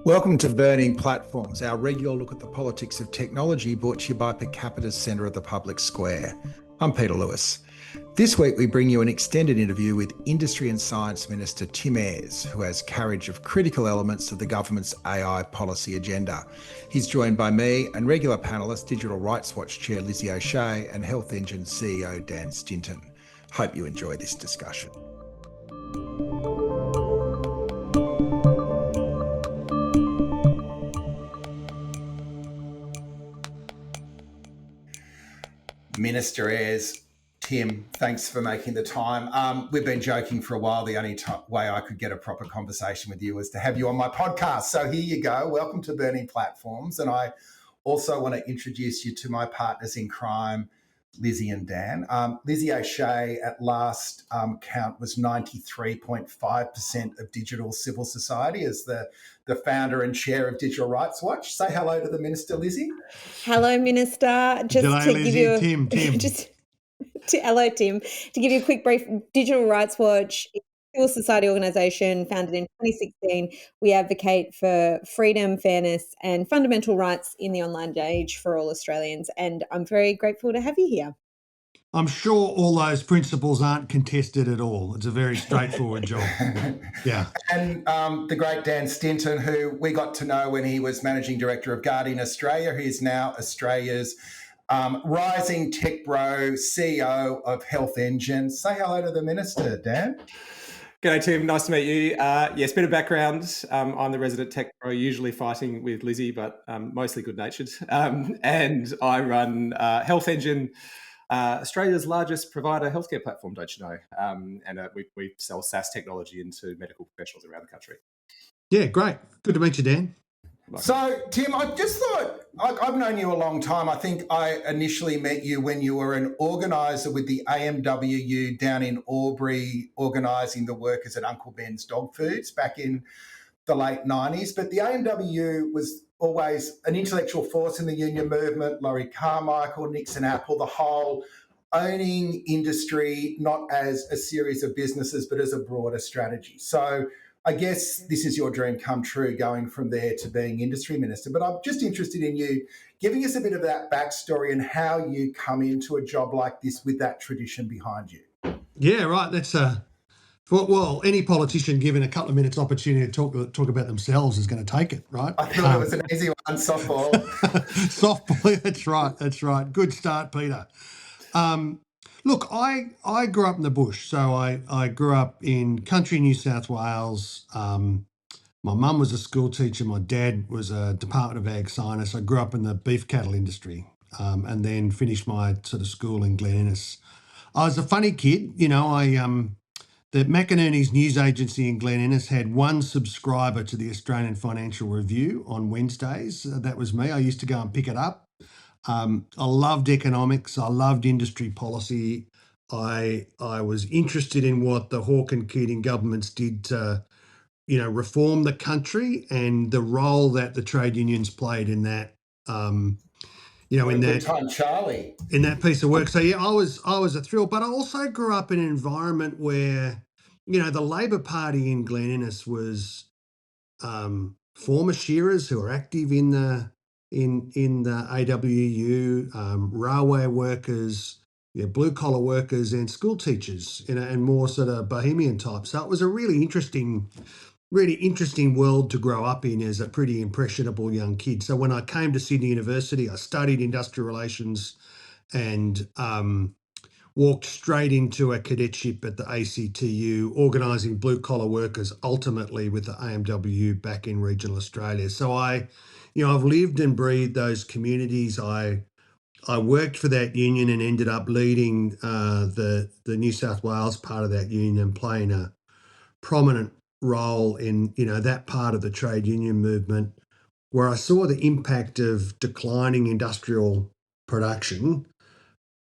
Welcome to Burning Platforms, our regular look at the politics of technology brought to you by Capita's Centre of the Public Square. I'm Peter Lewis. This week we bring you an extended interview with Industry and Science Minister Tim Ayres, who has carriage of critical elements of the government's AI policy agenda. He's joined by me and regular panellists, Digital Rights Watch Chair Lizzie O'Shea and Health Engine CEO Dan Stinton. Hope you enjoy this discussion. Minister Ayres, Tim, thanks for making the time. We've been joking for a while. The only way I could get a proper conversation with you was to have you on my podcast. So here you go. Welcome to Burning Platforms. And I also want to introduce you to my partners in crime, Lizzie and Dan. Lizzie O'Shea at last count was 93.5% of digital civil society as the founder and chair of Digital Rights Watch. Say hello to the Minister, Lizzie. Hello, Minister. Tim. Hello, Tim. To give you a quick brief, Digital Rights Watch is a civil society organisation founded in 2016. We advocate for freedom, fairness and fundamental rights in the online age for all Australians. And I'm very grateful to have you here. I'm sure all those principles aren't contested at all. It's a very straightforward job. Yeah. And the great Dan Stinton, who we got to know when he was Managing Director of Guardian Australia. He is now Australia's rising tech bro, CEO of Health Engine. Say hello to the Minister, Dan. G'day, Tim. Nice to meet you. Yes, bit of background. I'm the resident tech bro, usually fighting with Lizzie, but mostly good-natured. And I run Health Engine, Australia's largest provider healthcare platform, don't you know? And we sell SaaS technology into medical professionals around the country. Yeah, great. Good to meet you, Dan. So, Tim, I just thought, I've known you a long time. I think I initially met you when you were an organiser with the AMWU down in Albury, organising the workers at Uncle Ben's Dog Foods back in the late 90s. But the AMWU was always an intellectual force in the union movement. Laurie Carmichael, Nixon Apple, the whole owning industry, not as a series of businesses, but as a broader strategy. So I guess this is your dream come true, going from there to being industry minister. But I'm just interested in you giving us a bit of that backstory and how you come into a job like this with that tradition behind you. Yeah, right. That's well, any politician given a couple of minutes opportunity to talk about themselves is going to take it, right? I thought it was an easy one, softball. Softball, that's right. Good start, Peter. Look, I grew up in the bush, so I grew up in country New South Wales. My mum was a school teacher. My dad was a Department of Ag scientist. I grew up in the beef cattle industry and then finished my sort of school in Glen Innes. I was a funny kid. You know, the McInerney's news agency in Glen Innes had one subscriber to the Australian Financial Review on Wednesdays. That was me. I used to go and pick it up. I loved economics. I loved industry policy. I was interested in what the Hawke and Keating governments did to, reform the country and the role that the trade unions played in that. In that time, Charlie, in that piece of work. So yeah, I was a thrill, but I also grew up in an environment where, the Labor Party in Glen Innes was former shearers who are active in the AWU, railway workers, blue collar workers, and school teachers, and more sort of bohemian type. So it was a really interesting world to grow up in as a pretty impressionable young kid. So when I came to Sydney University, I studied industrial relations and walked straight into a cadetship at the ACTU, organising blue collar workers, ultimately with the AMWU back in regional Australia. So I've lived and breathed those communities. I worked for that union and ended up leading the New South Wales part of that union, playing a prominent role in that part of the trade union movement, where I saw the impact of declining industrial production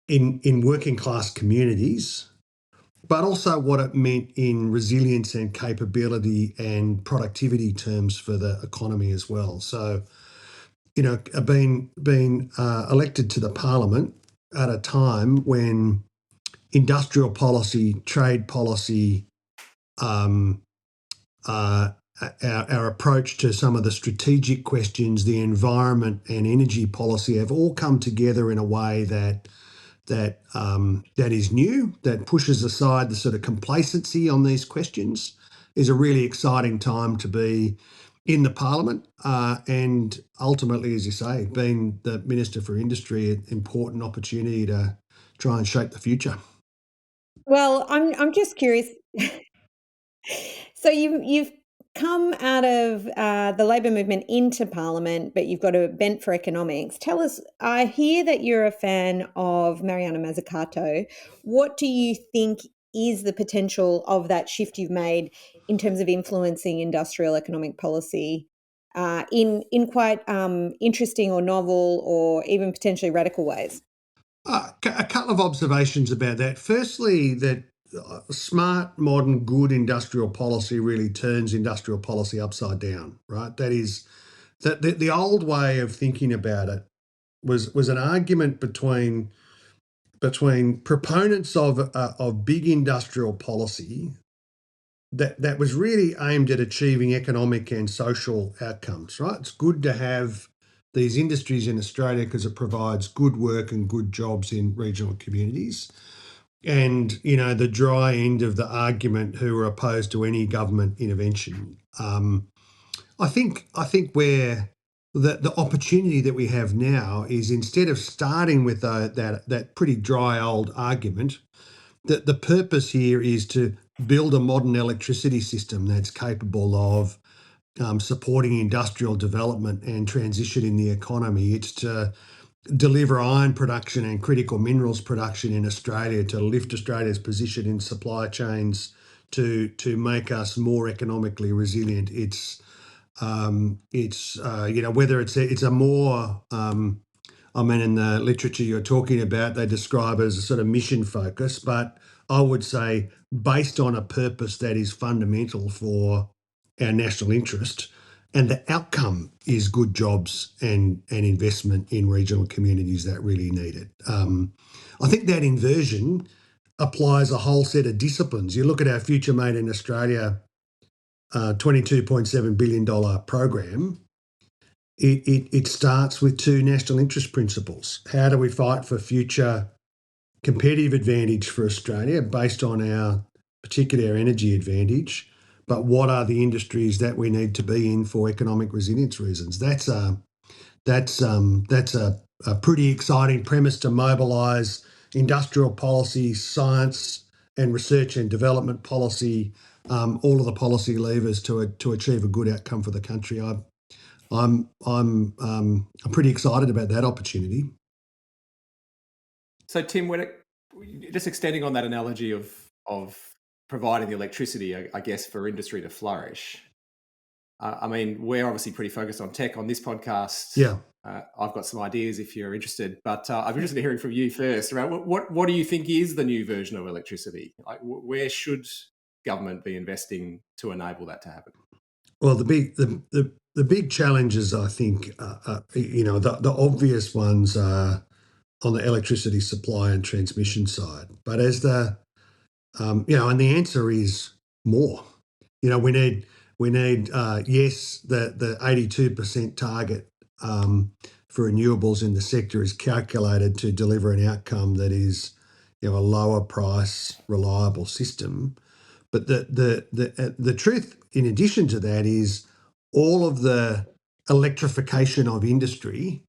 in working class communities, but also what it meant in resilience and capability and productivity terms for the economy as well. So, being elected to the parliament at a time when industrial policy, trade policy, our approach to some of the strategic questions, the environment and energy policy have all come together in a way that is new, that pushes aside the sort of complacency on these questions. Is a really exciting time to be in the Parliament, and ultimately, as you say, being the Minister for Industry, an important opportunity to try and shape the future. Well, I'm just curious. So you've come out of the Labor movement into Parliament, but you've got a bent for economics. Tell us, I hear that you're a fan of Mariana Mazzucato. What do you think is the potential of that shift you've made in terms of influencing industrial economic policy in quite interesting or novel or even potentially radical ways? A couple of observations about that. Firstly, that smart, modern, good industrial policy really turns industrial policy upside down, right? That is, that the old way of thinking about it was an argument between proponents of big industrial policy that was really aimed at achieving economic and social outcomes, right? It's good to have these industries in Australia because it provides good work and good jobs in regional communities. And, the dry end of the argument who are opposed to any government intervention. I think where the opportunity that we have now is, instead of starting with that pretty dry old argument, that the purpose here is to build a modern electricity system that's capable of supporting industrial development and transition in the economy. It's to deliver iron production and critical minerals production in Australia, to lift Australia's position in supply chains, to make us more economically resilient. It's whether it's a more in the literature you're talking about, they describe it as a sort of mission focus, but I would say based on a purpose that is fundamental for our national interest, and the outcome is good jobs and investment in regional communities that really need it. I think that inversion applies a whole set of disciplines. You look at our Future Made in Australia $22.7 billion program. It starts with two national interest principles. How do we fight for future competitive advantage for Australia based on our particular energy advantage? But what are the industries that we need to be in for economic resilience reasons? That's a pretty exciting premise to mobilise industrial policy, science and research and development policy, all of the policy levers to achieve a good outcome for the country. I'm pretty excited about that opportunity. So, Tim, just extending on that analogy of providing the electricity, I guess, for industry to flourish. We're obviously pretty focused on tech on this podcast. Yeah. I've got some ideas if you're interested, but I'm interested in hearing from you first. Around what do you think is the new version of electricity? Like, where should government be investing to enable that to happen? Well, the big challenges, I think, the obvious ones are on the electricity supply and transmission side. But as and the answer is more. We need yes, the 82% target for renewables in the sector is calculated to deliver an outcome that is, a lower price, reliable system. But the truth, in addition to that, is all of the electrification of industry,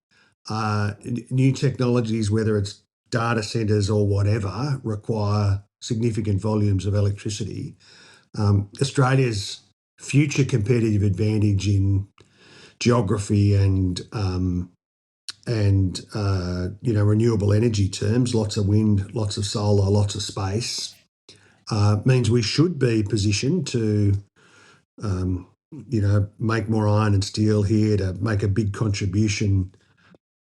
new technologies, whether it's data centres or whatever, require significant volumes of electricity. Australia's future competitive advantage in geography and renewable energy terms, lots of wind, lots of solar, lots of space, means we should be positioned to make more iron and steel here, to make a big contribution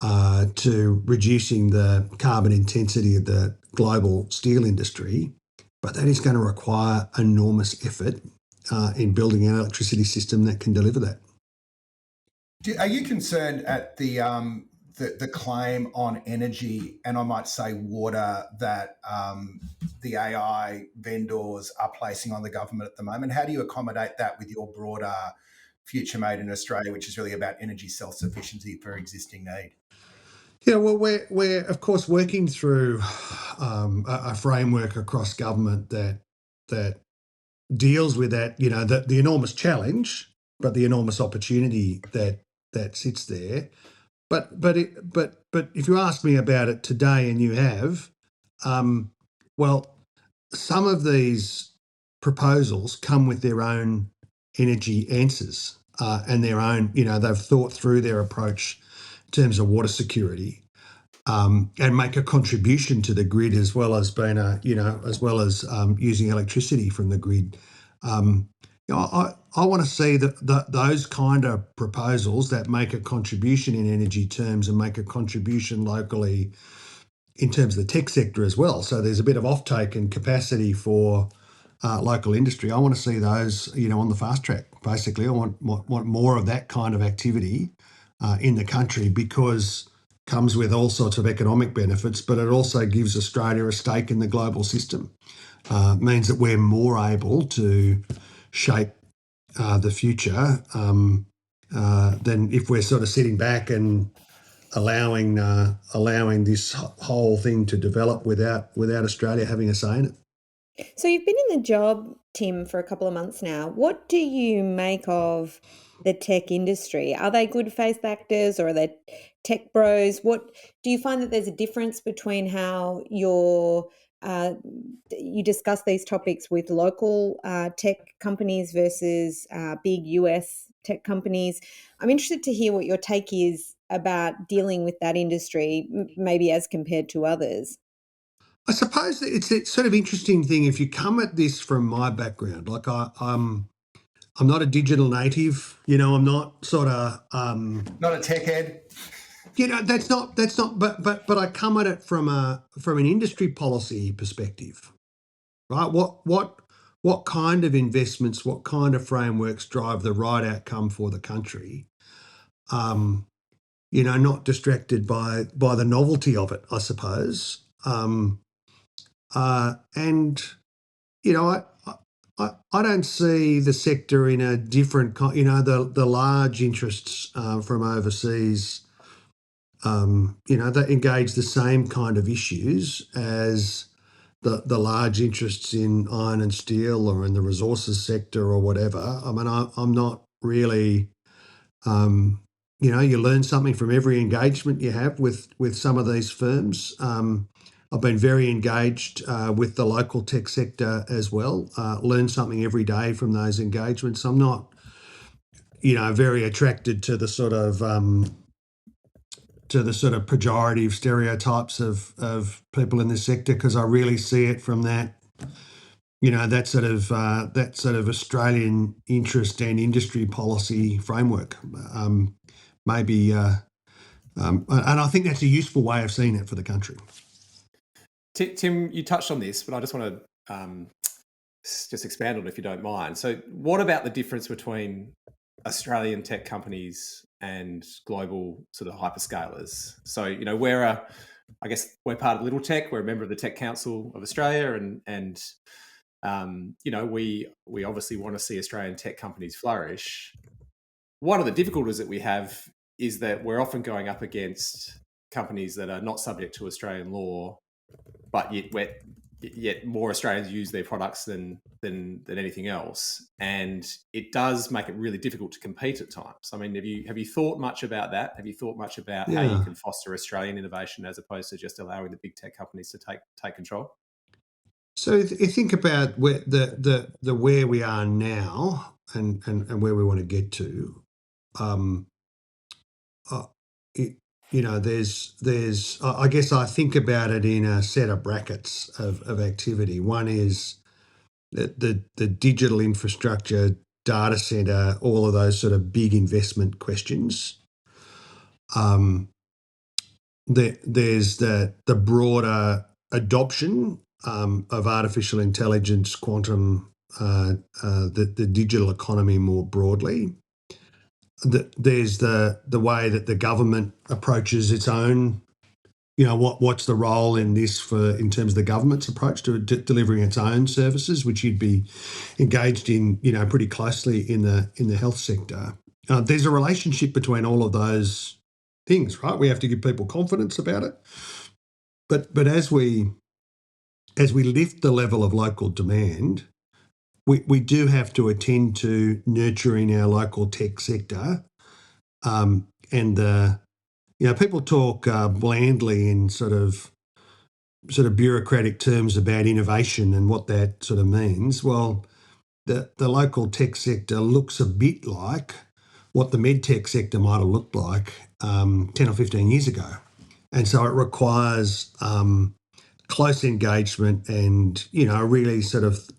to reducing the carbon intensity of the global steel industry. But that is going to require enormous effort in building an electricity system that can deliver that. Are you concerned at the the claim on energy, and I might say water, that the AI vendors are placing on the government at the moment? How do you accommodate that with your broader Future Made in Australia, which is really about energy self-sufficiency for existing need? Yeah, well, we're of course working through a framework across government that deals with that, the enormous challenge, but the enormous opportunity that sits there. But if you ask me about it today, and you have, well, some of these proposals come with their own energy answers, and their own, they've thought through their approach in terms of water security, and make a contribution to the grid, as well as being using electricity from the grid. I want to see those kind of proposals that make a contribution in energy terms and make a contribution locally in terms of the tech sector as well. So there's a bit of offtake and capacity for local industry. I want to see those, on the fast track. Basically, I want more of that kind of activity in the country, because it comes with all sorts of economic benefits, but it also gives Australia a stake in the global system. Means that we're more able to shape the future than if we're sort of sitting back and allowing this whole thing to develop without Australia having a say in it. So you've been in the job, Tim, for a couple of months now. What do you make of the tech industry? Are they good faith actors, or are they tech bros? What do you find that there's a difference between how you discuss these topics with local tech companies versus big US tech companies? I'm interested to hear what your take is about dealing with that industry, maybe as compared to others. I suppose that it's a sort of interesting thing if you come at this from my background. Like I'm not a digital native. I'm not sort of Not a tech head. That's not. But I come at it from an industry policy perspective, right? What kind of investments, what kind of frameworks drive the right outcome for the country? Not distracted by the novelty of it, I suppose. And I don't see the sector in a different the large interests from overseas, that engage the same kind of issues as the large interests in iron and steel, or in the resources sector, or whatever. I mean, I'm not really, you learn something from every engagement you have with some of these firms. I've been very engaged with the local tech sector as well. Learn something every day from those engagements. I'm not, very attracted to the sort of pejorative stereotypes of people in this sector, because I really see it from that, that sort of Australian interest and industry policy framework. Maybe, and I think that's a useful way of seeing it for the country. Tim, you touched on this, but I just want to just expand on it if you don't mind. So what about the difference between Australian tech companies and global sort of hyperscalers? So, I guess we're part of Little Tech. We're a member of the Tech Council of Australia, and we obviously want to see Australian tech companies flourish. One of the difficulties that we have is that we're often going up against companies that are not subject to Australian law, but yet more Australians use their products than anything else, and it does make it really difficult to compete at times. I mean, have you thought much about that? Have you thought much about how you can foster Australian innovation as opposed to just allowing the big tech companies to take control? So you think about where where we are now and where we want to get to. There's I guess I think about it in a set of brackets of activity. One is the digital infrastructure, data center, all of those sort of big investment questions. There's the broader adoption of artificial intelligence, quantum, the digital economy more broadly. there's the way that the government approaches its own. What's the role in this in terms of the government's approach to delivering its own services, which you'd be engaged in, pretty closely in the health sector. There's a relationship between all of those things, right? We have to give people confidence about it, but as we lift the level of local demand, we do have to attend to nurturing our local tech sector, and people talk blandly in sort of bureaucratic terms about innovation and what that sort of means. Well, the local tech sector looks a bit like what the medtech sector might have looked like 10 or 15 years ago. And so it requires close engagement and, a really sort of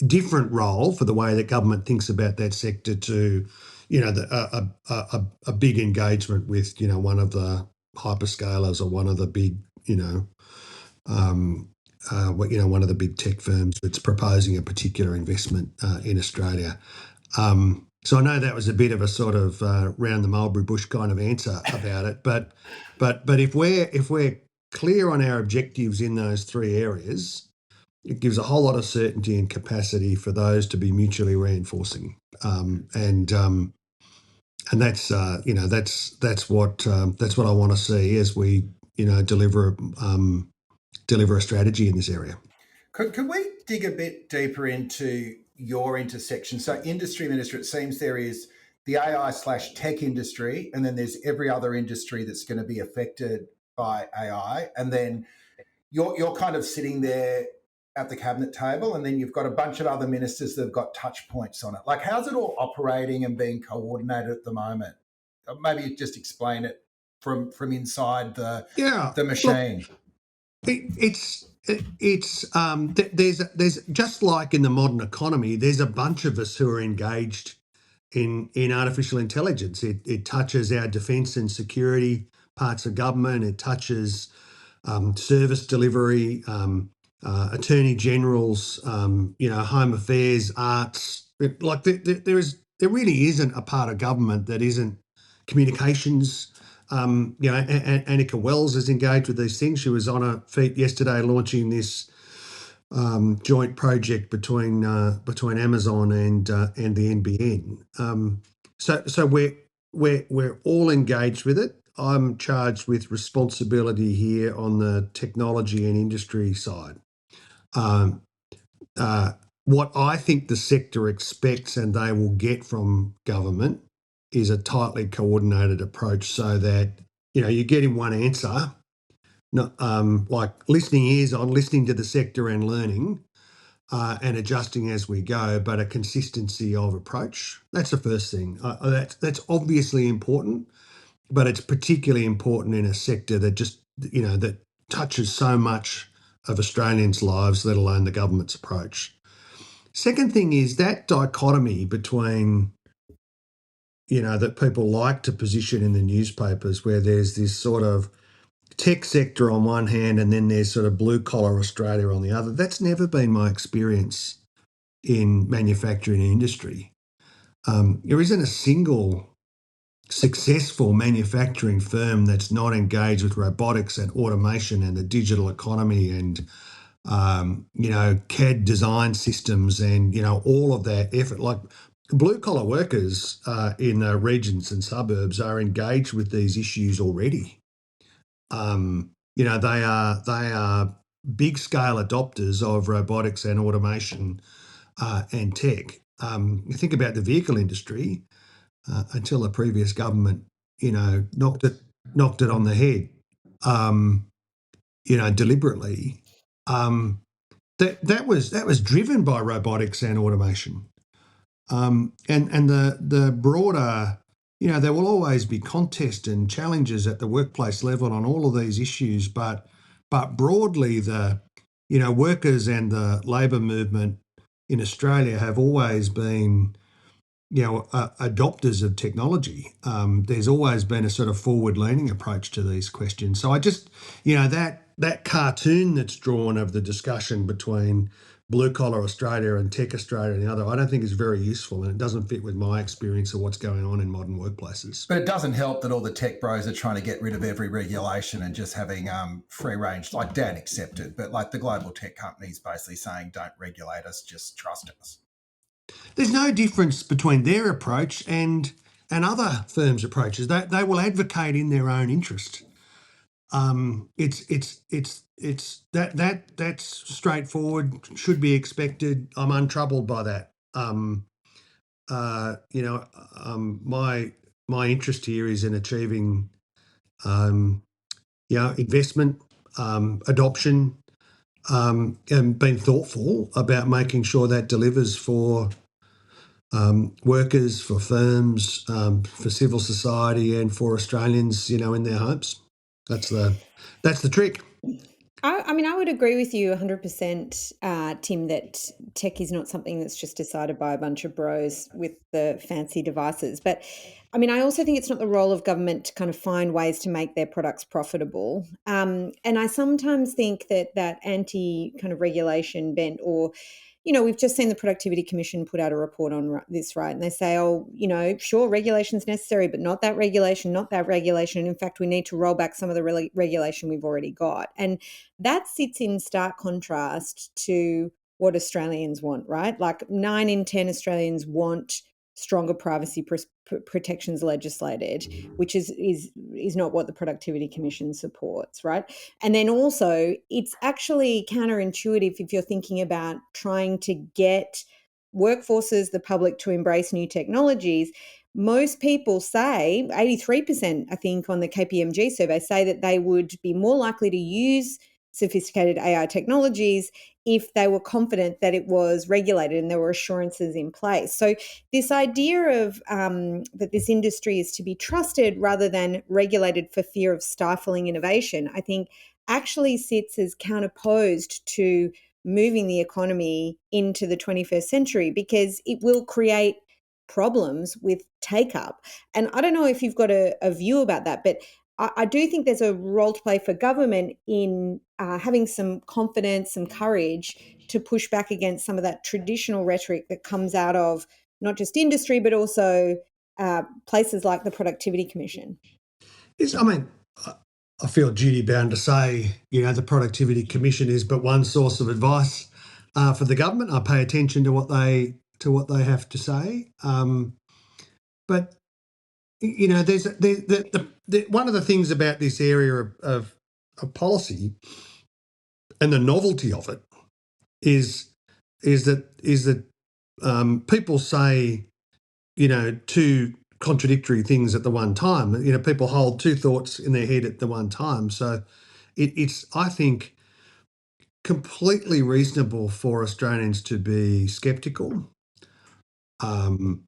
different role for the way that government thinks about that sector to, a big engagement with, one of the hyperscalers or one of the big, one of the big tech firms that's proposing a particular investment in Australia. So I know that was a bit of a sort of round the mulberry bush kind of answer about it, but if we're clear on our objectives in those three areas, it gives a whole lot of certainty and capacity for those to be mutually reinforcing, and that's what I want to see as we deliver a strategy in this area. Could we dig a bit deeper into your intersection? So industry minister, it seems there is the AI/tech industry, and then there's every other industry that's going to be affected by AI. And then you're kind of sitting there at the cabinet table, and then you've got a bunch of other ministers that have got touch points on it. Like, how's it all operating and being coordinated at the moment? Maybe just explain it from inside the machine. Look, there's just like in the modern economy, there's a bunch of us who are engaged in artificial intelligence. It touches our defence and security parts of government. It touches service delivery, attorney generals, home affairs, arts. There really isn't a part of government that isn't communications. Annika Wells is engaged with these things. She was on her feet yesterday launching this joint project between Amazon and the NBN. So we're all engaged with it. I'm charged with responsibility here on the technology and industry side. What I think the sector expects and they will get from government is a tightly coordinated approach so that, you're getting one answer, not like listening ears on, listening to the sector and learning and adjusting as we go, but a consistency of approach. That's the first thing. That's obviously important, but it's particularly important in a sector that just, that touches so much of Australians' lives, let alone the government's approach. Second thing is that dichotomy between, that people like to position in the newspapers where there's this sort of tech sector on one hand and then there's sort of blue collar Australia on the other. That's never been my experience in manufacturing industry. There isn't a single successful manufacturing firm that's not engaged with robotics and automation and the digital economy and CAD design systems and all of that effort. Like blue collar workers in the regions and suburbs are engaged with these issues already. They are big scale adopters of robotics and automation and tech. You think about the vehicle industry. Until the previous government, knocked it on the head, deliberately. That was driven by robotics and automation, and the broader, there will always be contest and challenges at the workplace level on all of these issues, but broadly the workers and the labour movement in Australia have always been adopters of technology. There's always been a sort of forward-leaning approach to these questions. So I just, that cartoon that's drawn of the discussion between Blue Collar Australia and Tech Australia and the other, I don't think is very useful, and it doesn't fit with my experience of what's going on in modern workplaces. But it doesn't help that all the tech bros are trying to get rid of every regulation and just having free range, like Dan accepted, but like the global tech companies basically saying, don't regulate us, just trust us. There's no difference between their approach and other firms' approaches. They will advocate in their own interest. It's that's straightforward, should be expected. I'm untroubled by that. My interest here is in achieving, investment, adoption, and being thoughtful about making sure that delivers for workers, for firms, for civil society, and for Australians, in their homes. That's the trick. I mean, I would agree with you 100%, Tim, that tech is not something that's just decided by a bunch of bros with the fancy devices. But I mean, I also think it's not the role of government to kind of find ways to make their products profitable. And I sometimes think that anti kind of regulation bent, or we've just seen the Productivity Commission put out a report on this, right? And they say, sure, regulation's necessary, but not that regulation, not that regulation. In fact, we need to roll back some of the regulation we've already got. And that sits in stark contrast to what Australians want, right? Like 9 in 10 Australians want stronger privacy protections legislated, which is not what the Productivity Commission supports, right? And then also, it's actually counterintuitive if you're thinking about trying to get workforces, the public, to embrace new technologies. Most people say, 83%, I think, on the KPMG survey, say that they would be more likely to use sophisticated AI technologies if they were confident that it was regulated and there were assurances in place. So this idea of that this industry is to be trusted rather than regulated for fear of stifling innovation, I think actually sits as counterposed to moving the economy into the 21st century, because it will create problems with take-up. And I don't know if you've got a view about that, but I do think there's a role to play for government in having some confidence, some courage to push back against some of that traditional rhetoric that comes out of not just industry, but also places like the Productivity Commission. I feel duty bound to say, the Productivity Commission is but one source of advice for the government. I pay attention to what they have to say, but there's one of the things about this area of policy and the novelty of it is that people say two contradictory things at the one time. People hold two thoughts in their head at the one time. So it's, I think, completely reasonable for Australians to be sceptical. And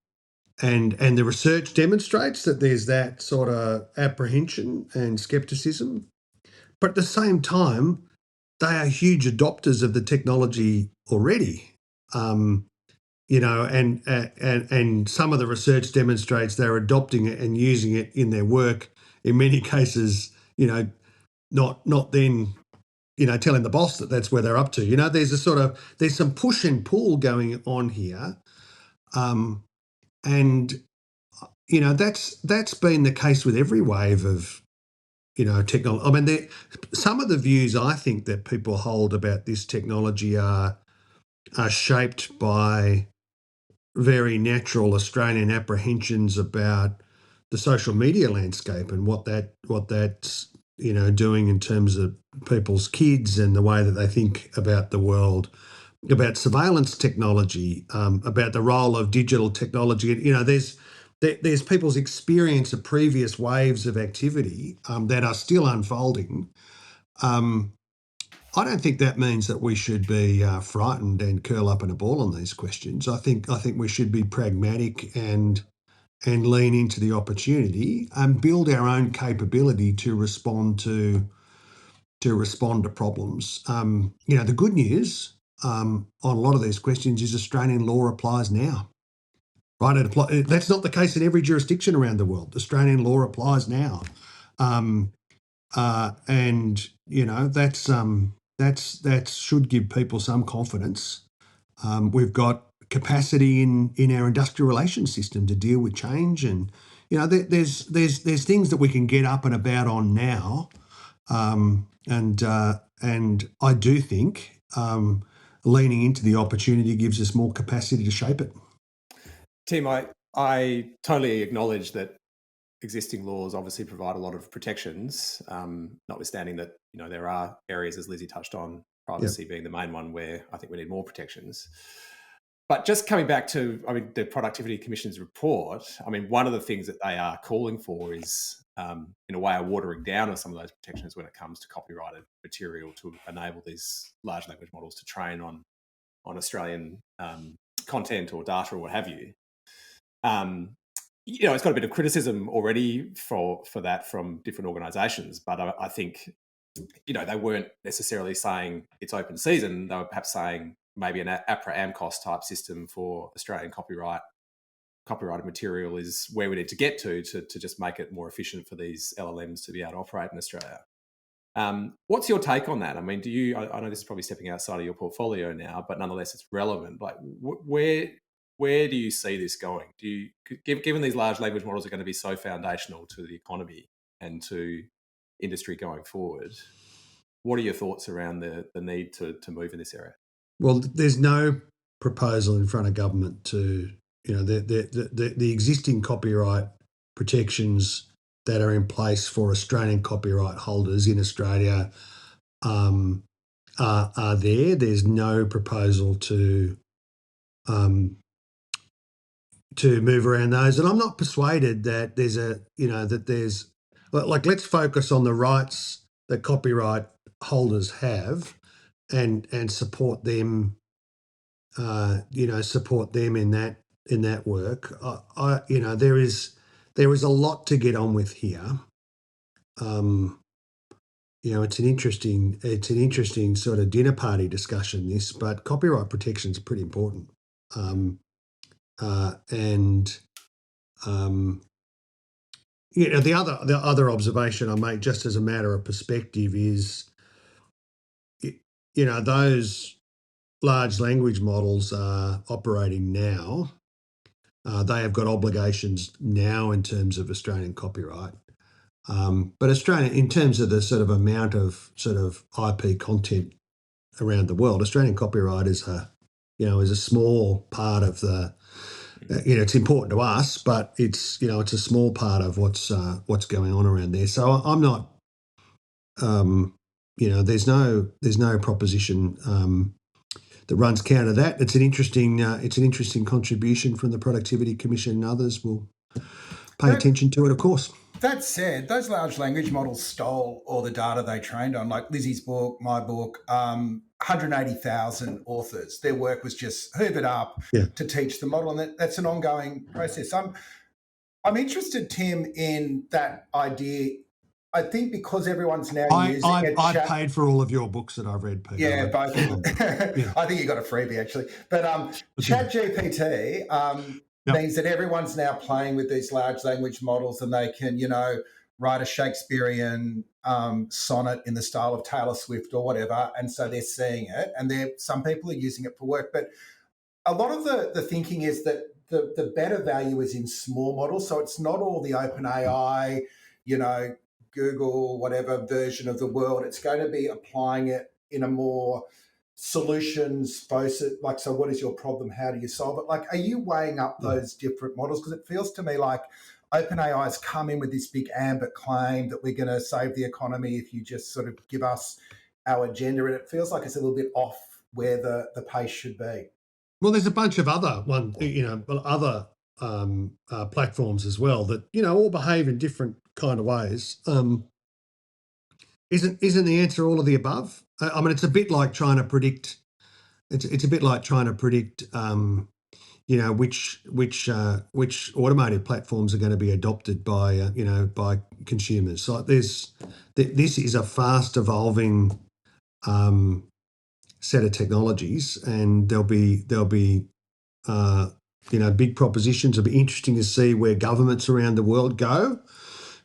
the research demonstrates that there's that sort of apprehension and scepticism. But at the same time, they are huge adopters of the technology already. And some of the research demonstrates they're adopting it and using it in their work. In many cases, not then, telling the boss that that's where they're up to. There's some push and pull going on here. And that's been the case with every wave of technology. I mean, some of the views I think that people hold about this technology are shaped by very natural Australian apprehensions about the social media landscape and what that's doing in terms of people's kids and the way that they think about the world, about surveillance technology, about the role of digital technology. There's people's experience of previous waves of activity that are still unfolding. I don't think that means that we should be frightened and curl up in a ball on these questions. I think we should be pragmatic and lean into the opportunity and build our own capability to respond to problems. The good news on a lot of these questions is Australian law applies now. Right, that's not the case in every jurisdiction around the world. Australian law applies now, and that should give people some confidence We've got capacity in our industrial relations system to deal with change, and there's things that we can get up and about on now, and I do think leaning into the opportunity gives us more capacity to shape it. Tim, I totally acknowledge that existing laws obviously provide a lot of protections, notwithstanding that there are areas, as Lizzie touched on, privacy being the main one, where I think we need more protections. But just coming back to, the Productivity Commission's report, one of the things that they are calling for is, in a way, a watering down of some of those protections when it comes to copyrighted material to enable these large language models to train on Australian content or data or what have you. It's got a bit of criticism already for that from different organisations, but I think, they weren't necessarily saying it's open season. They were perhaps saying maybe an APRA-AMCOS type system for Australian copyrighted material is where we need to get to just make it more efficient for these LLMs to be able to operate in Australia. What's your take on that? I know this is probably stepping outside of your portfolio now, but nonetheless, it's relevant. Like, where do you see this going? Given these large language models are going to be so foundational to the economy and to industry going forward, what are your thoughts around the need to move in this area? Well, there's no proposal in front of government to, the existing copyright protections that are in place for Australian copyright holders in Australia are there. There's no proposal to move around those, and I'm not persuaded that let's focus on the rights that copyright holders have and support them. Support them in that work. There is a lot to get on with here. It's an interesting sort of dinner party discussion, this, but copyright protection is pretty important. The other observation I make, just as a matter of perspective, is those large language models are operating now. They have got obligations now in terms of Australian copyright. But Australia, in terms of the sort of amount of sort of IP content around the world, Australian copyright is a small part of the. It's important to us, but it's a small part of what's going on around there. So I'm not. There's no proposition that runs counter to that. It's an interesting contribution from the Productivity Commission, and others will pay attention to it, of course. That said, those large language models stole all the data they trained on, like Lizzie's book, my book, 180,000 authors. Their work was just hoovered up to teach the model, and that's an ongoing process. I'm interested, Tim, in that idea. I think because everyone's now using it. I paid for all of your books that I've read, Peter. Yeah, both. I think you got a freebie, actually. But ChatGPT means that everyone's now playing with these large language models, and they can, write a Shakespearean sonnet in the style of Taylor Swift or whatever, and so they're seeing it, and some people are using it for work. But a lot of the thinking is that the better value is in small models, so it's not all the OpenAI, Google, whatever version of the world. It's going to be applying it in a more solutions-focused, like, so what is your problem? How do you solve it? Like, are you weighing up those different models? Because it feels to me like OpenAI has come in with this big ambit claim that we're going to save the economy if you just sort of give us our agenda, and it feels like it's a little bit off where the pace should be. Well, there's a bunch of other platforms as well that all behave in different kind of ways. Isn't the answer all of the above? It's a bit like trying to predict. It's a bit like trying to predict, which automotive platforms are going to be adopted by by consumers. So this is a fast evolving set of technologies, and there'll be big propositions. It'll be interesting to see where governments around the world go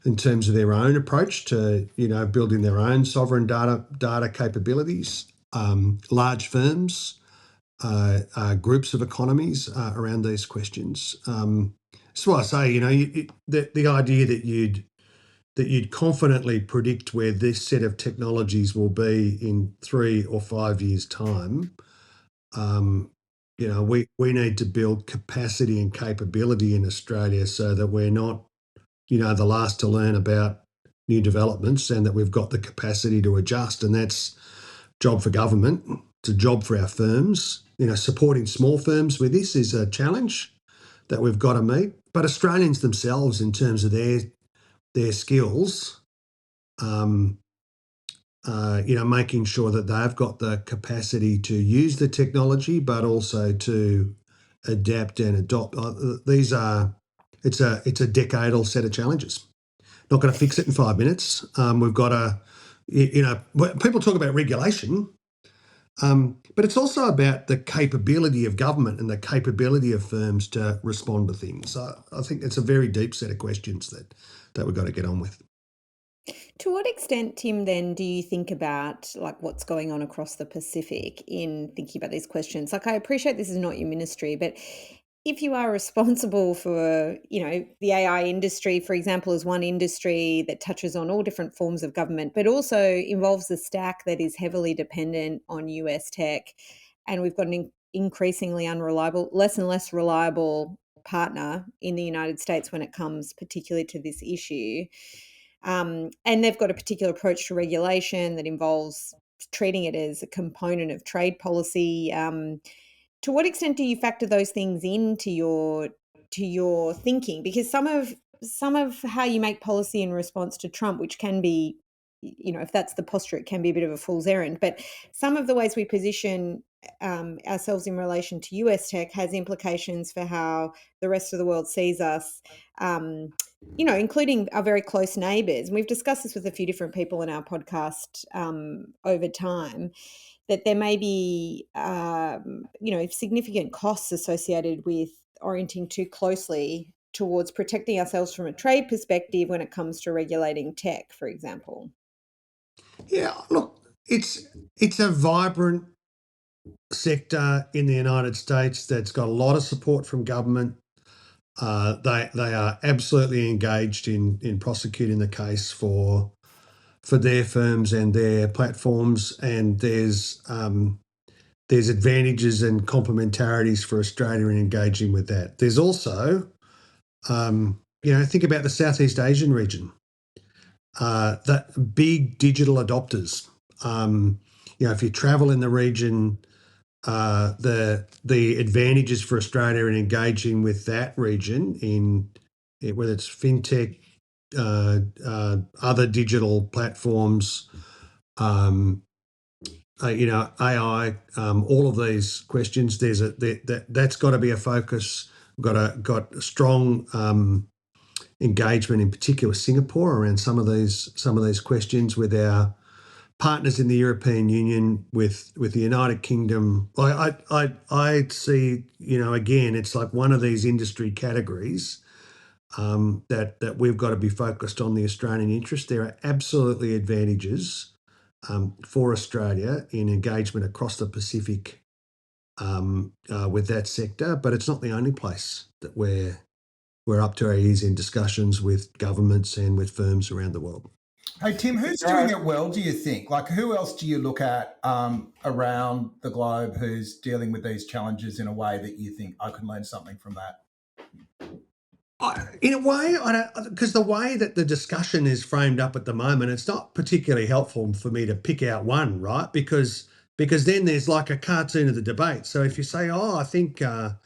in terms of their own approach to, building their own sovereign data capabilities. Large firms groups of economies around these questions. That's why I say, the idea that you'd confidently predict where this set of technologies will be in 3 or 5 years' time. We need to build capacity and capability in Australia so that we're not, the last to learn about new developments, and that we've got the capacity to adjust. And that's job for government. It's a job for our firms. Supporting small firms with this is a challenge that we've got to meet. But Australians themselves, in terms of their skills, making sure that they've got the capacity to use the technology, but also to adapt and adopt. It's a decadal set of challenges. Not going to fix it in 5 minutes. We've got to, people talk about regulation, but it's also about the capability of government and the capability of firms to respond to things. So I think it's a very deep set of questions that we've got to get on with. To what extent, Tim, then do you think about what's going on across the Pacific in thinking about these questions? I appreciate this is not your ministry, but if you are responsible for, the AI industry, for example, is one industry that touches on all different forms of government, but also involves a stack that is heavily dependent on US tech, and we've got an increasingly unreliable, less and less reliable partner in the United States when it comes particularly to this issue. And they've got a particular approach to regulation that involves treating it as a component of trade policy. To what extent do you factor those things into your thinking? Because some of how you make policy in response to Trump, which can be, if that's the posture, it can be a bit of a fool's errand. But some of the ways we position ourselves in relation to US tech has implications for how the rest of the world sees us, including our very close neighbours. And we've discussed this with a few different people in our podcast over time, that there may be, significant costs associated with orienting too closely towards protecting ourselves from a trade perspective when it comes to regulating tech, for example. Yeah, look, it's a vibrant sector in the United States that's got a lot of support from government. They are absolutely engaged in prosecuting the case for their firms and their platforms, and there's advantages and complementarities for Australia in engaging with that. There's also, think about the Southeast Asian region, that big digital adopters. If you travel in the region, the advantages for Australia in engaging with that region in whether it's fintech, other digital platforms, AI, all of these questions. That's got to be a focus. We've got a strong engagement, in particular Singapore, around some of these questions with our partners in the European Union, with the United Kingdom. I see, again, it's like one of these industry categories that we've got to be focused on the Australian interest. There are absolutely advantages for Australia in engagement across the Pacific with that sector, but it's not the only place that we're up to our ears in discussions with governments and with firms around the world. Hey, Tim, who's doing it well, do you think? Who else do you look at around the globe who's dealing with these challenges in a way that you think I can learn something from that? In a way, I don't, because the way that the discussion is framed up at the moment, it's not particularly helpful for me to pick out one, right? Because then there's like a cartoon of the debate. So if you say, I think, I'm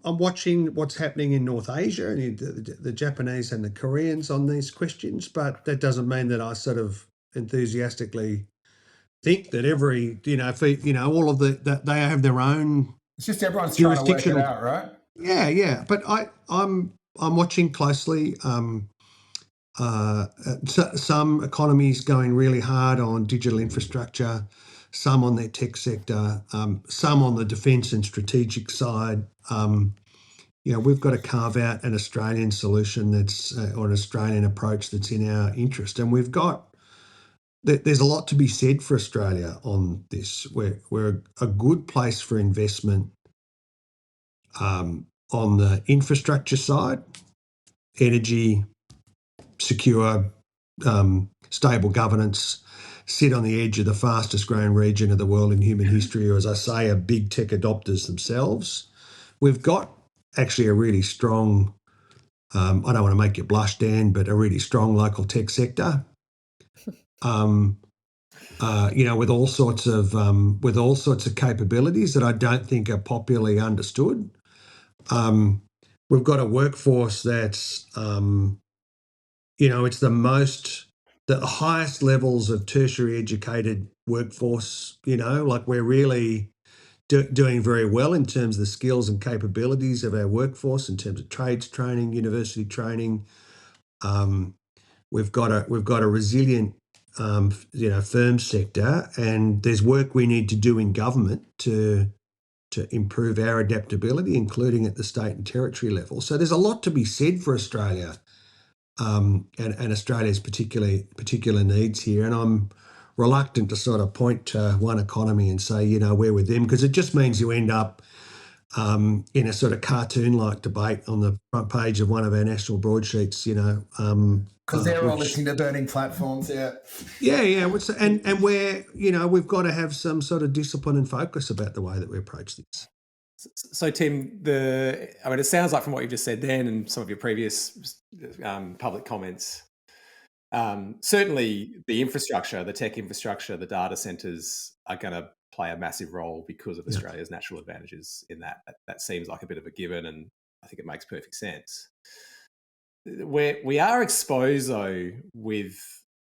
watching what's happening in North Asia and the Japanese and the Koreans on these questions, but that doesn't mean that I sort of enthusiastically think that all of that they have their own. It's just everyone's trying to work it out, right? Yeah. But I'm watching closely. Some economies going really hard on digital infrastructure, some on their tech sector, some on the defence and strategic side. We've got to carve out an Australian solution or an Australian approach that's in our interest, and we've got there's a lot to be said for Australia on this. We're a good place for investment on the infrastructure side, energy, secure, stable governance, sit on the edge of the fastest growing region of the world in human history, or as I say, are big tech adopters themselves. We've got actually a really strong, I don't want to make you blush, Dan, but a really strong local tech sector. With all sorts of capabilities that I don't think are popularly understood. We've got a workforce that's, it's the highest levels of tertiary educated workforce. We're really doing very well in terms of the skills and capabilities of our workforce, in terms of trades training, university training. We've got a resilient firm sector, and there's work we need to do in government to improve our adaptability, including at the state and territory level. So there's a lot to be said for Australia and Australia's particular needs here. And I'm reluctant to sort of point to one economy and say, we're with them, because it just means you end up in a sort of cartoon-like debate on the front page of one of our national broadsheets, because they're all listening to burning platforms, yeah. Yeah. And where, we've got to have some sort of discipline and focus about the way that we approach this. So, Tim, it sounds like from what you've just said then and some of your previous public comments, certainly the infrastructure, the tech infrastructure, the data centres are going to play a massive role because of Australia's natural advantages in that. That seems like a bit of a given, and I think it makes perfect sense. We are exposed, though, with,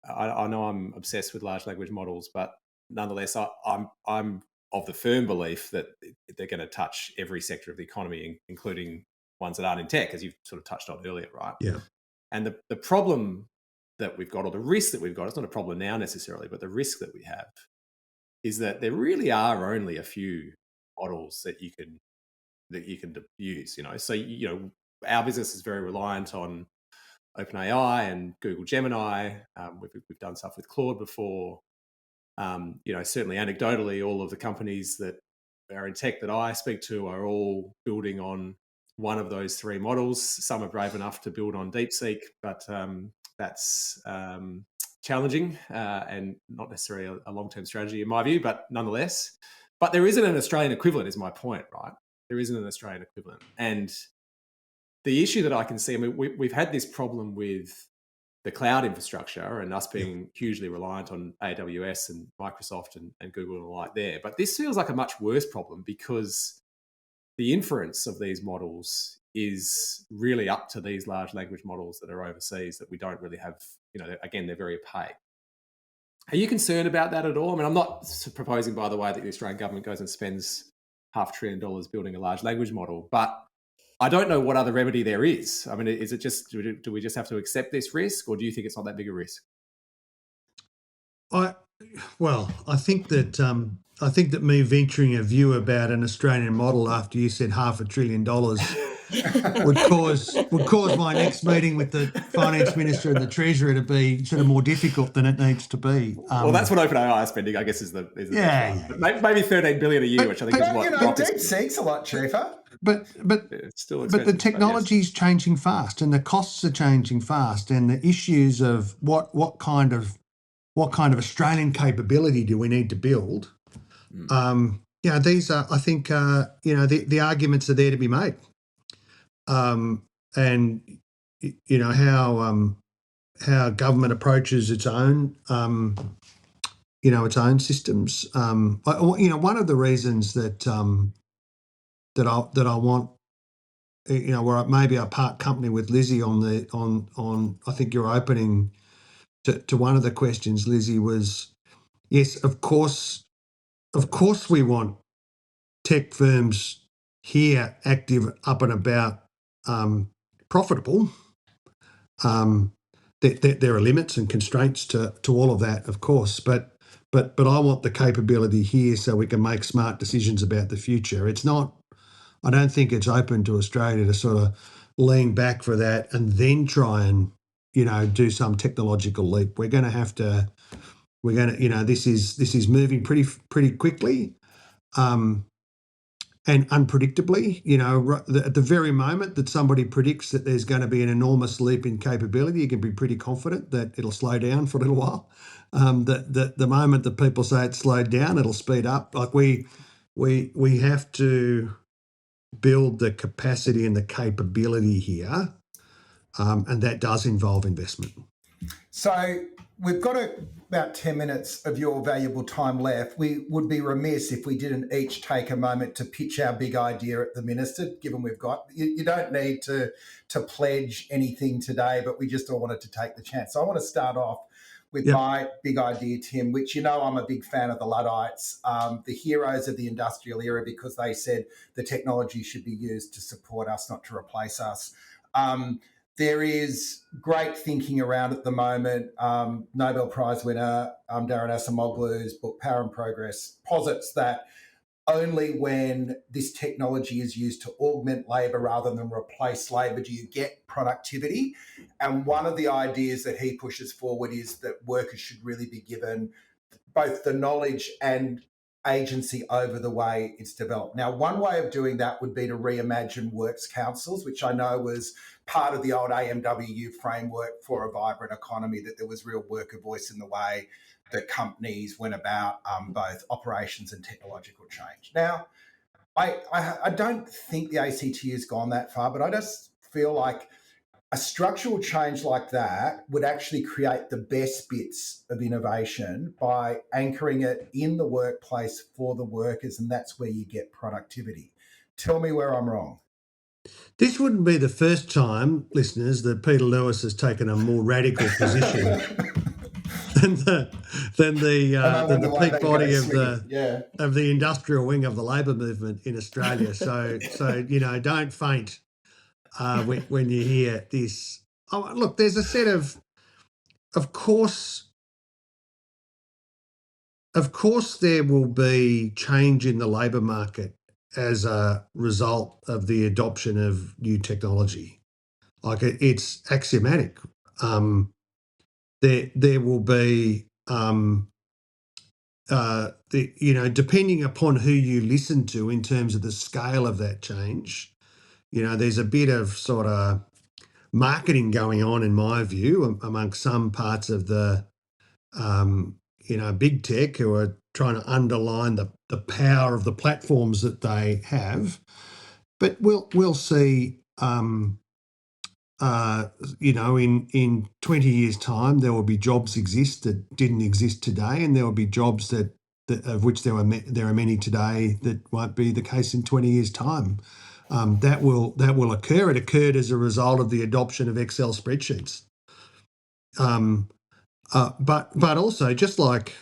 I know I'm obsessed with large language models, but nonetheless, I'm of the firm belief that they're going to touch every sector of the economy, including ones that aren't in tech, as you've sort of touched on earlier, right? Yeah. And the problem that we've got, or the risk that we've got, it's not a problem now necessarily, but the risk that we have is that there really are only a few models that you can use. So our business is very reliant on OpenAI and Google Gemini. We've done stuff with Claude before. Certainly anecdotally, all of the companies that are in tech that I speak to are all building on one of those three models. Some are brave enough to build on DeepSeek, but that's challenging and not necessarily a long-term strategy in my view, but nonetheless. But there isn't an Australian equivalent, is my point, right? There isn't an Australian equivalent. And the issue that I can see, we've had this problem with the cloud infrastructure and us being hugely reliant on AWS and Microsoft and Google and the like there. But this feels like a much worse problem because the inference of these models is really up to these large language models that are overseas that we don't really have, again, they're very opaque. Are you concerned about that at all? I mean, I'm not proposing, by the way, that the Australian government goes and spends $500 billion building a large language model, but I don't know what other remedy there is. I mean, is it just, do we just have to accept this risk, or do you think it's not that big a risk? I think that me venturing a view about an Australian model after you said $500 billion would cause my next meeting with the finance minister and the treasurer to be sort of more difficult than it needs to be. Well, that's what OpenAI is spending, I guess, is the maybe $13 billion a year, which I think is what. DeepSeek's a lot cheaper. But the technology's changing fast, and the costs are changing fast, and the issues of what kind of Australian capability do we need to build? These are, I think, the arguments are there to be made, and how government approaches its own, its own systems. One of the reasons that I want, where maybe I part company with Lizzie on I think your opening to one of the questions, Lizzie, was yes, of course we want tech firms here active, up and about, profitable. There are limits and constraints to all of that, of course, but I want the capability here so we can make smart decisions about the future. I don't think it's open to Australia to sort of lean back for that and then try and, do some technological leap. We're going to have to We're going to, this is moving pretty quickly, and unpredictably. At the very moment that somebody predicts that there's going to be an enormous leap in capability, you can be pretty confident that it'll slow down for a little while. The moment that people say it's slowed down, it'll speed up. Like we have to build the capacity and the capability here, and that does involve investment. So we've got about 10 minutes of your valuable time left. We would be remiss if we didn't each take a moment to pitch our big idea at the minister, given we've got, you don't need to pledge anything today, but we just all wanted to take the chance. So I want to start off with my big idea, Tim, which I'm a big fan of the Luddites, the heroes of the industrial era, because they said the technology should be used to support us, not to replace us. There is great thinking around at the moment. Nobel Prize winner Darren Acemoglu's book, Power and Progress, posits that only when this technology is used to augment labour rather than replace labour do you get productivity. And one of the ideas that he pushes forward is that workers should really be given both the knowledge and agency over the way it's developed. Now, one way of doing that would be to reimagine works councils, which I know was part of the old AMWU framework for a vibrant economy, that there was real worker voice in the way that companies went about both operations and technological change. Now, I don't think the ACT has gone that far, but I just feel like a structural change like that would actually create the best bits of innovation by anchoring it in the workplace for the workers, and that's where you get productivity. Tell me where I'm wrong. This wouldn't be the first time, listeners, that Peter Lewis has taken a more radical position than the peak body of the industrial wing of the labour movement in Australia. So don't faint when you hear this. Oh, look, there's a set of course there will be change in the labour market as a result of the adoption of new technology. Like it's axiomatic. There will be, depending upon who you listen to in terms of the scale of that change, there's a bit of sort of marketing going on, in my view, amongst some parts of the, big tech, who are trying to underline the power of the platforms that they have. But we'll see. In 20 years' time, there will be jobs exist that didn't exist today, and there will be jobs that of which there are many today that won't be the case in 20 years' time. That will occur. It occurred as a result of the adoption of Excel spreadsheets. But also, just like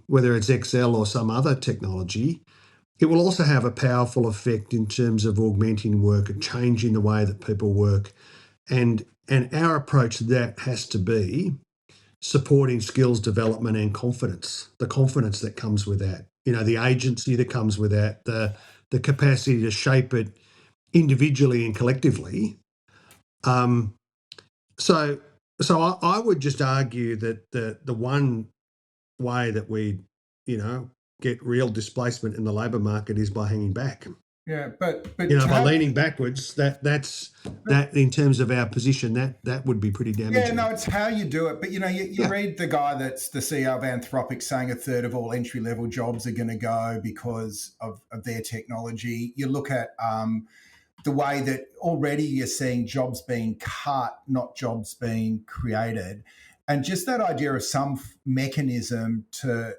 whether it's Excel or some other technology, it will also have a powerful effect in terms of augmenting work and changing the way that people work. And our approach to that has to be supporting skills development and confidence, the confidence that comes with that, the agency that comes with that, the capacity to shape it individually and collectively. So I would just argue that the one way that we, get real displacement in the labour market is by hanging back. Yeah, but by leaning backwards, that in terms of our position, that would be pretty damaging. Yeah, no, it's how you do it. But you read the guy that's the CEO of Anthropic saying a third of all entry level jobs are going to go because of their technology. You look at the way that already you're seeing jobs being cut, not jobs being created, and just that idea of some mechanism to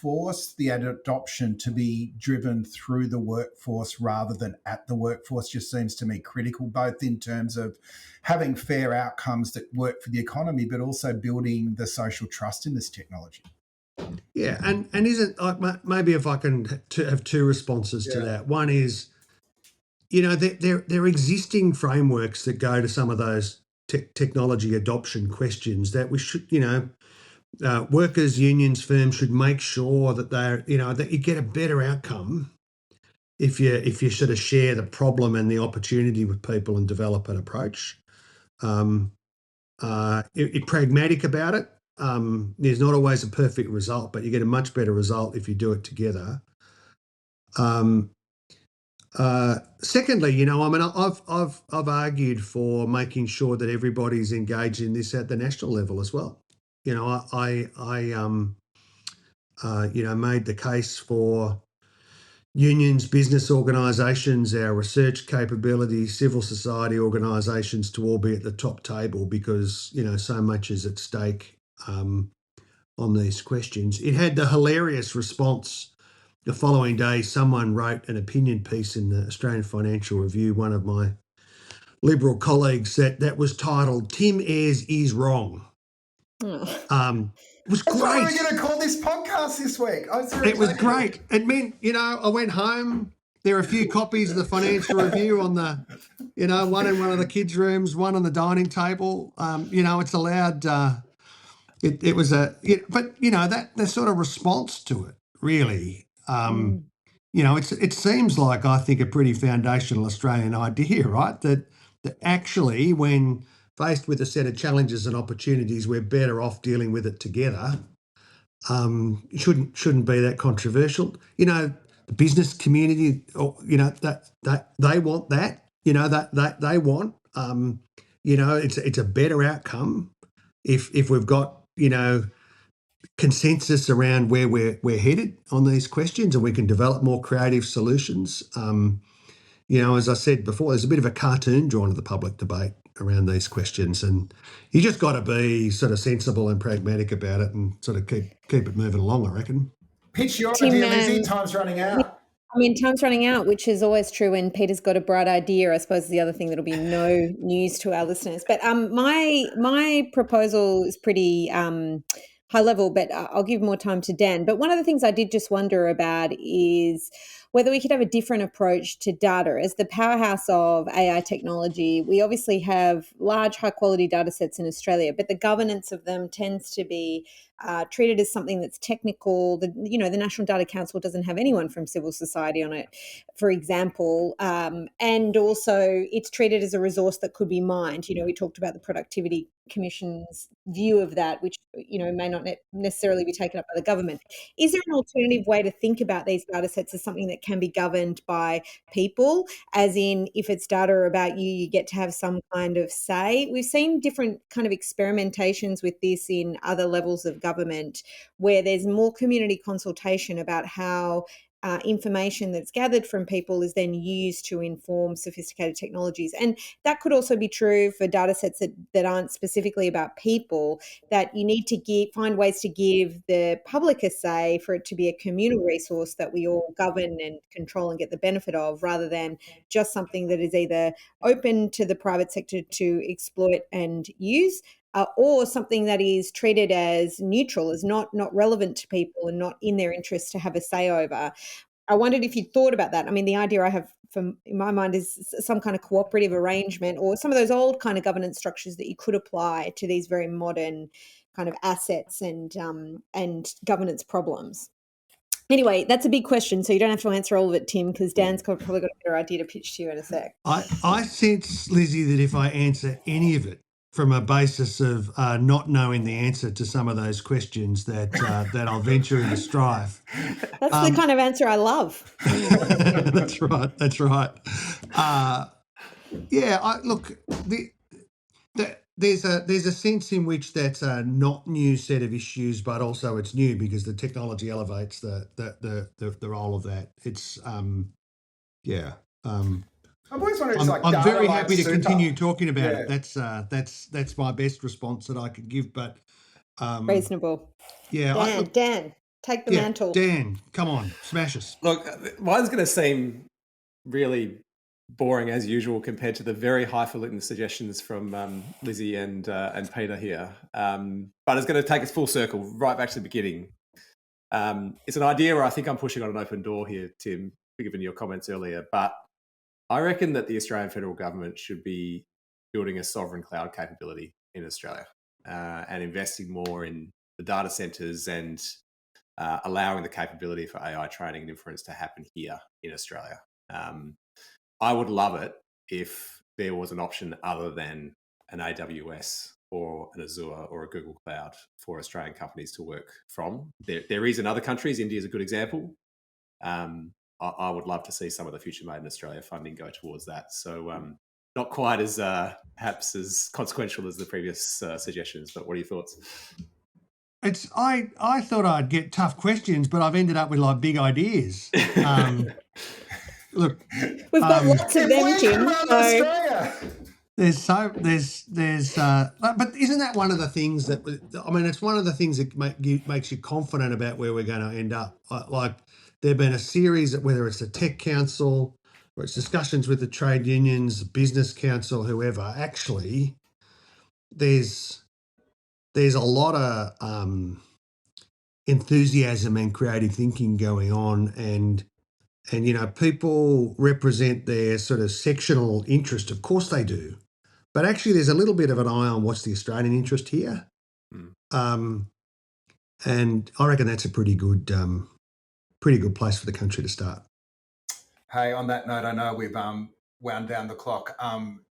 force the adoption to be driven through the workforce rather than at the workforce just seems to me critical, both in terms of having fair outcomes that work for the economy, but also building the social trust in this technology. Yeah, and isn't maybe if I can have two responses to that. One is, there are existing frameworks that go to some of those technology adoption questions that we should, workers, unions, firms should make sure that they're, that you get a better outcome if you sort of share the problem and the opportunity with people and develop an approach. Pragmatic about it. There's not always a perfect result, but you get a much better result if you do it together. Secondly, you know, I mean, I've argued for making sure that everybody's engaged in this at the national level as well. You know, you know, made the case for unions, business organisations, our research capability, civil society organisations to all be at the top table because, you know, so much is at stake on these questions. It had the hilarious response the following day. Someone wrote an opinion piece in the Australian Financial Review, one of my Liberal colleagues, that was titled "Tim Ayres is wrong." Oh. It was That's what great. we're going to call this podcast this week. It was great. It meant, you know, I went home. There are a few copies of the Financial Review on the, you know, one in one of the kids' rooms, one on the dining table. You know, it's allowed. It was but you know that the sort of response to it really. You know, it seems like, I think, a pretty foundational Australian idea, right? That actually, when faced with a set of challenges and opportunities, we're better off dealing with it together. Shouldn't be that controversial. You know, the business community, you know, that they want that. You know, that they want. You know, it's a better outcome if we've got, you know, consensus around where we're headed on these questions, and we can develop more creative solutions. You know, as I said before, there's a bit of a cartoon drawn to the public debate around these questions, and you just got to be sort of sensible and pragmatic about it, and sort of keep it moving along, I reckon. Pitch your Tim, idea, Lizzie. Time's running out. I mean, time's running out, which is always true when Peter's got a bright idea. I suppose the other thing that'll be no news to our listeners. But my proposal is pretty high level, but I'll give more time to Dan. But one of the things I did just wonder about is whether we could have a different approach to data. As the powerhouse of AI technology, we obviously have large, high-quality data sets in Australia, but the governance of them tends to be treated as something that's technical. The National Data Council doesn't have anyone from civil society on it, for example, and also it's treated as a resource that could be mined. You know, we talked about the Productivity Commission's view of that, which, you know, may not necessarily be taken up by the government. Is there an alternative way to think about these data sets as something that can be governed by people, as in if it's data about you, you get to have some kind of say? We've seen different kind of experimentations with this in other levels of government where there's more community consultation about how information that's gathered from people is then used to inform sophisticated technologies. And that could also be true for data sets that aren't specifically about people, that you need to find ways to give the public a say for it to be a communal resource that we all govern and control and get the benefit of, rather than just something that is either open to the private sector to exploit and use, or something that is treated as neutral, as not relevant to people and not in their interest to have a say over. I wondered if you thought about that. I mean, the idea I have in my mind is some kind of cooperative arrangement, or some of those old kind of governance structures that you could apply to these very modern kind of assets and governance problems. Anyway, that's a big question, so you don't have to answer all of it, Tim, because Dan's probably got a better idea to pitch to you in a sec. I sense, Lizzie, that if I answer any of it from a basis of not knowing the answer to some of those questions, that I'll venture into strife. That's the kind of answer I love. That's right. That's right. Look, there's a sense in which that's a not new set of issues, but also it's new because the technology elevates the role of that. It's I've always wondered, I'm very happy to super. continue talking about it. That's my best response that I could give. But reasonable. Yeah, Dan, take the mantle. Dan, come on, smash us. Look, mine's going to seem really boring as usual compared to the very highfalutin suggestions from Lizzie and Peter here. But it's going to take us full circle right back to the beginning. It's an idea where I think I'm pushing on an open door here, Tim, given your comments earlier. But I reckon that the Australian federal government should be building a sovereign cloud capability in Australia and investing more in the data centres and allowing the capability for AI training and inference to happen here in Australia. I would love it if there was an option other than an AWS or an Azure or a Google Cloud for Australian companies to work from. There is in other countries. India is a good example. I would love to see some of the Future Made in Australia funding go towards that. So not quite as perhaps as consequential as the previous suggestions, but what are your thoughts? I thought I'd get tough questions, but I've ended up with like big ideas. Look, we've got lots of them, Tim. But isn't that one of the things that, I mean, it's one of the things that makes you confident about where we're going to end up. Like there've been a series of, whether it's the Tech Council or it's discussions with the trade unions, Business Council, whoever, actually there's a lot of enthusiasm and creative thinking going on, and you know, people represent their sort of sectional interest. Of course they do, but actually there's a little bit of an eye on what's the Australian interest here, and I reckon that's a pretty good place for the country to start. Hey, on that note, I know we've wound down the clock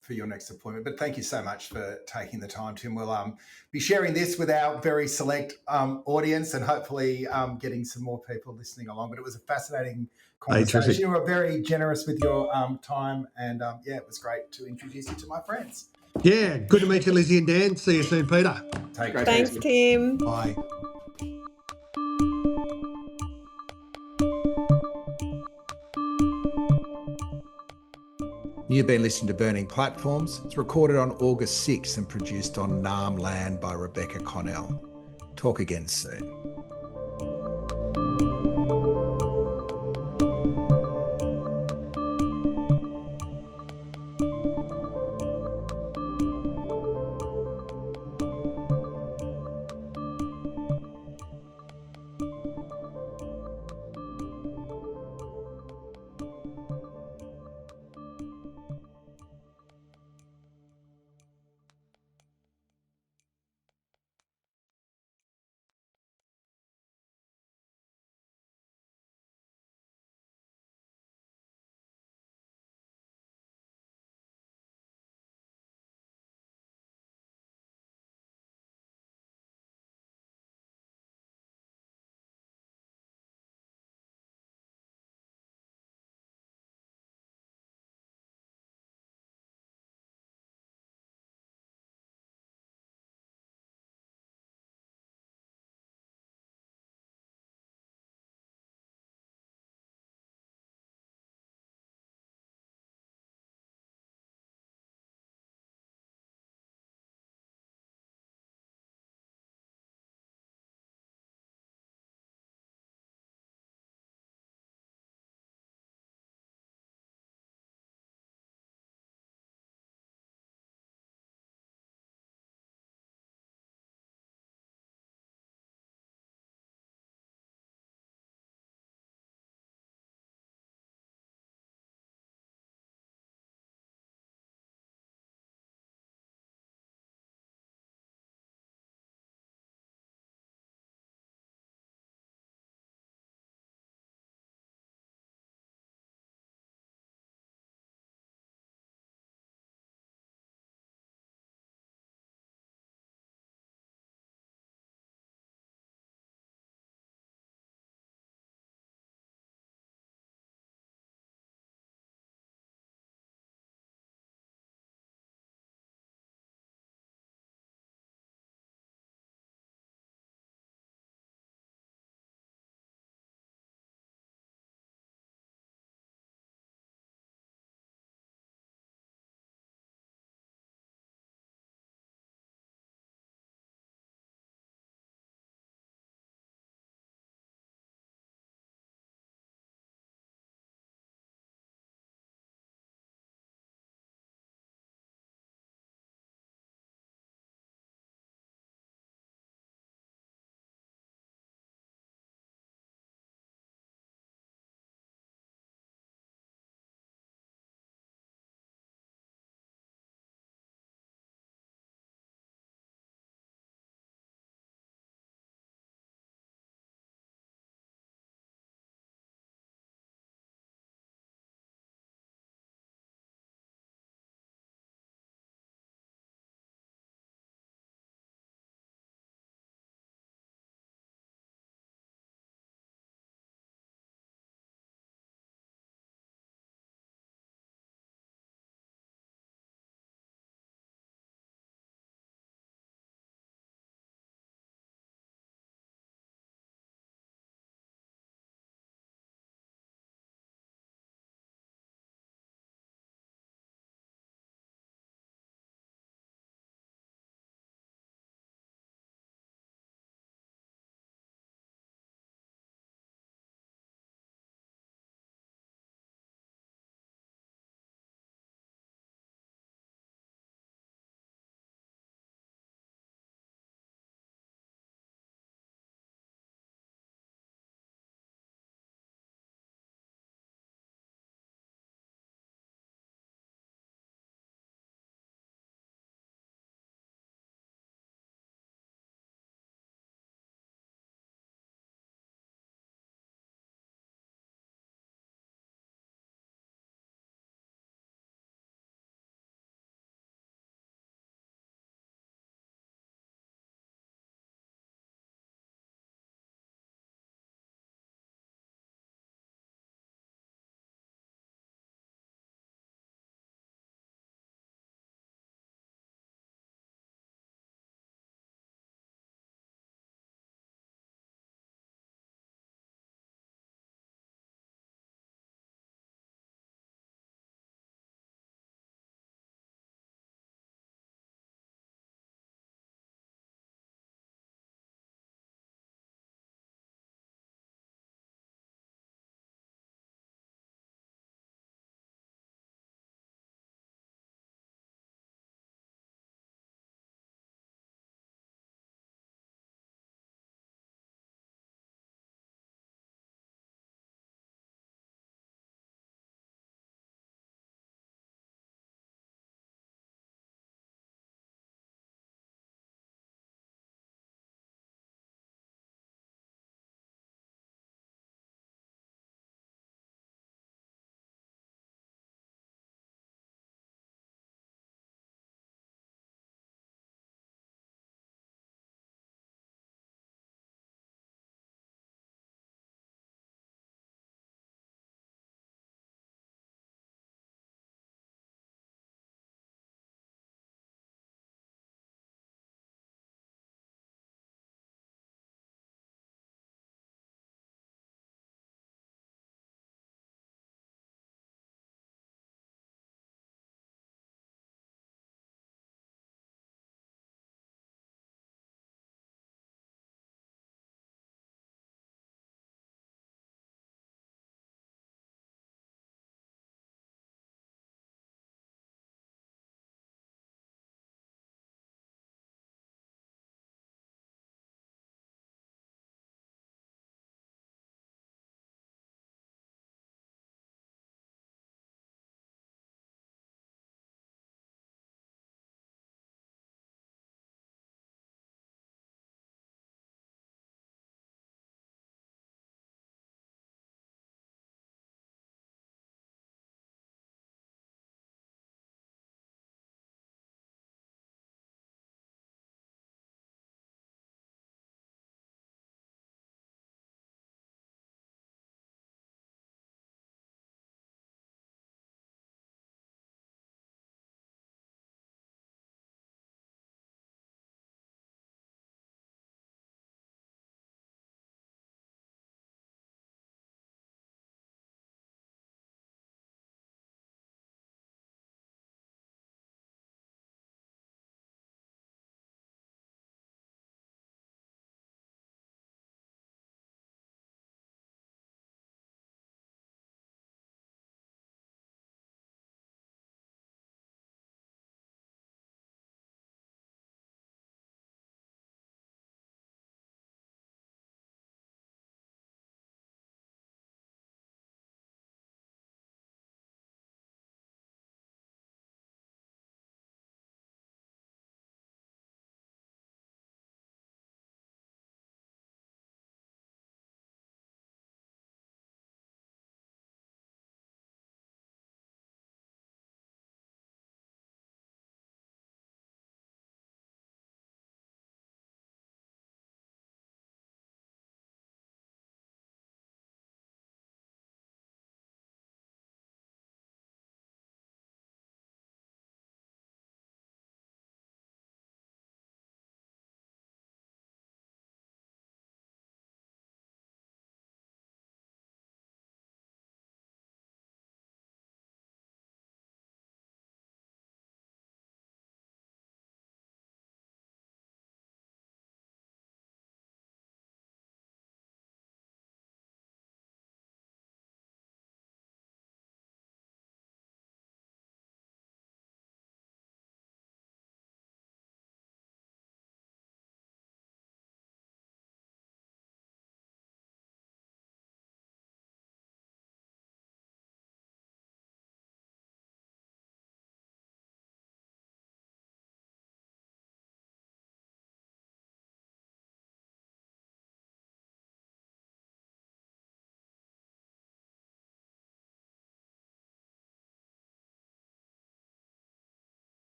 for your next appointment, but thank you so much for taking the time, Tim. We'll be sharing this with our very select audience and hopefully getting some more people listening along. But it was a fascinating conversation. You were very generous with your time, and yeah, it was great to introduce you to my friends. Yeah, good to meet you, Lizzie and Dan. See you soon, Peter. Thanks, Tim. Bye. You've been listening to Burning Platforms. It's recorded on August 6th and produced on Naarm land by Rebecca Connell. Talk again soon.